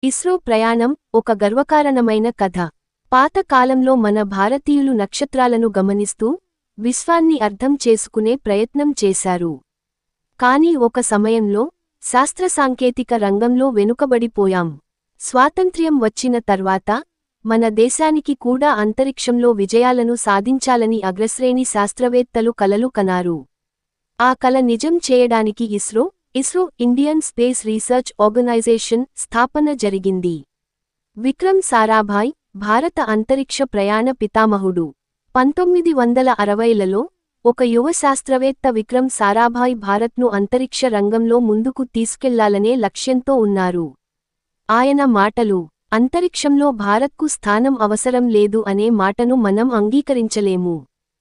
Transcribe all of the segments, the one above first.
ఇస్రో ప్రయాణం ఒక గర్వకారణమైన కథ. పాత కాలంలో మన భారతీయులు నక్షత్రాలను గమనిస్తూ విశ్వాన్ని అర్థం చేసుకునే ప్రయత్నం చేశారు. కానీ ఒక సమయంలో శాస్త్ర సాంకేతిక రంగంలో వెనుకబడిపోయాం. స్వాతంత్ర్యం వచ్చిన తర్వాత మన దేశానికి కూడా అంతరిక్షంలో విజయాలను సాధించాలని అగ్రశ్రేణి శాస్త్రవేత్తలు కలలు కనారు. ఆ కల నిజం చేయడానికి ISRO Indian Space Research Organisation స్థాపన జరిగింది. విక్రమ్ సారాభాయ్ భారత అంతరిక్ష ప్రయాణ పితామహుడు. 1960లలో ఒక యువ శాస్త్రవేత్త విక్రమ్ సారాభాయ్ భారత్ను అంతరిక్ష రంగంలో ముందుకు తీసుకెళ్లాలనే లక్ష్యంతో ఉన్నారు. ఆయన మాటలు, అంతరిక్షంలో భారత్కు స్థానం అవసరం లేదు అనే మాటను మనం అంగీకరించలేము.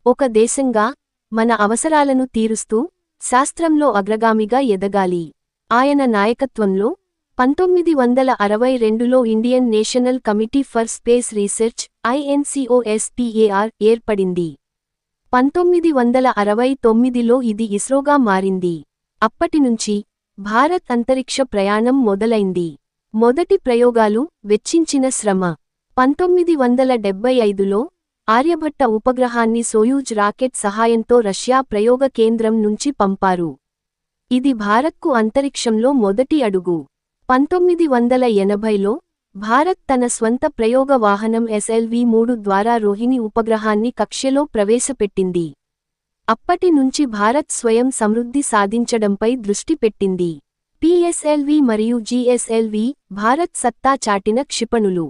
ఒక దేశంగా మన అవసరాలను తీరుస్తూ శాస్త్రంలో అగ్రగామిగా ఎదగాలి. ఆయన నాయకత్వంలో 1962లో Indian National Committee for Space Research INCOSPAR ఏర్పడింది. 1969లో ఇది ఇస్రోగా మారింది. అప్పటినుంచి భారత్ అంతరిక్ష ప్రయాణం మొదలైంది. మొదటి ప్రయోగాలు, వెచ్చించిన శ్రమ. 1975లో ఆర్యభట్ట ఉపగ్రహాన్ని సోయూజ్ రాకెట్ సహాయంతో రష్యా ప్రయోగ కేంద్రం నుంచి పంపారు. ఇది భారత్కు అంతరిక్షంలో మొదటి అడుగు. 1980లో భారత్ తన స్వంత ప్రయోగ వాహనం SLV-3 ద్వారా రోహిణి ఉపగ్రహాన్ని కక్ష్యలో ప్రవేశపెట్టింది. అప్పటి నుంచి భారత్ స్వయం సమృద్ధి సాధించడంపై దృష్టి పెట్టింది. PSLV మరియు GSLV భారత్ సత్తా చాటిన క్షిపణులు.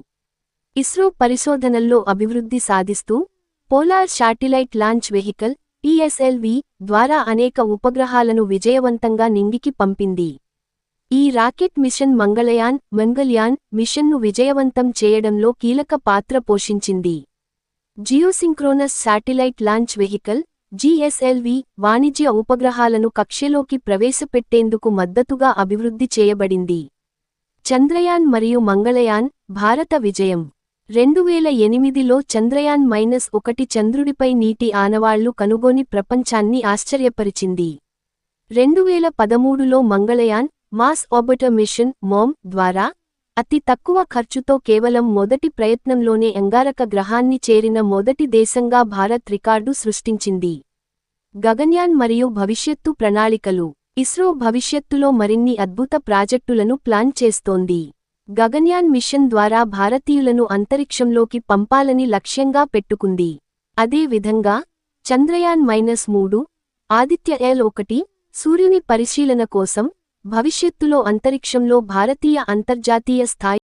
ఇస్రో పరిశోధనల్లో అభివృద్ధి సాధిస్తూ polar satellite launch vehicle PSLV ద్వారా అనేక ఉపగ్రహాలను విజయవంతంగా నింగికి పంపింది. ఈ రాకెట్ మిషన్ మంగళయాన్ మిషన్ను విజయవంతం చేయడంలో కీలక పాత్ర పోషించింది. Geosynchronous satellite launch vehicle GSLV వాణిజ్య ఉపగ్రహాలను కక్ష్యలోకి ప్రవేశపెట్టేందుకు మద్దతుగా అభివృద్ధి చేయబడింది. చంద్రయాన్ మరియు మంగళయాన్ భారత విజయం. 2008లో చంద్రయాన్-1 చంద్రుడిపై నీటి ఆనవాళ్లు కనుగొని ప్రపంచాన్ని ఆశ్చర్యపరిచింది. 2013లో Mangalyaan Mars Orbiter Mission MOM ద్వారా అతి తక్కువ ఖర్చుతో కేవలం మొదటి ప్రయత్నంలోనే అంగారక గ్రహాన్ని చేరిన మొదటి దేశంగా భారత్ రికార్డు సృష్టించింది. గగన్యాన్ మరియు భవిష్యత్తు ప్రణాళికలు. ఇస్రో భవిష్యత్తులో మరిన్ని అద్భుత ప్రాజెక్టులను ప్లాన్ చేస్తోంది. గగన్యాన్ మిషన్ ద్వారా భారతీయులను అంతరిక్షంలోకి పంపాలని లక్ష్యంగా పెట్టుకుంది. అదే విధంగా చంద్రయాన్-3, ఆదిత్య L1 సూర్యుని పరిశీలన కోసం భవిష్యత్తులో అంతరిక్షంలో భారతీయ అంతర్జాతీయ స్థాయి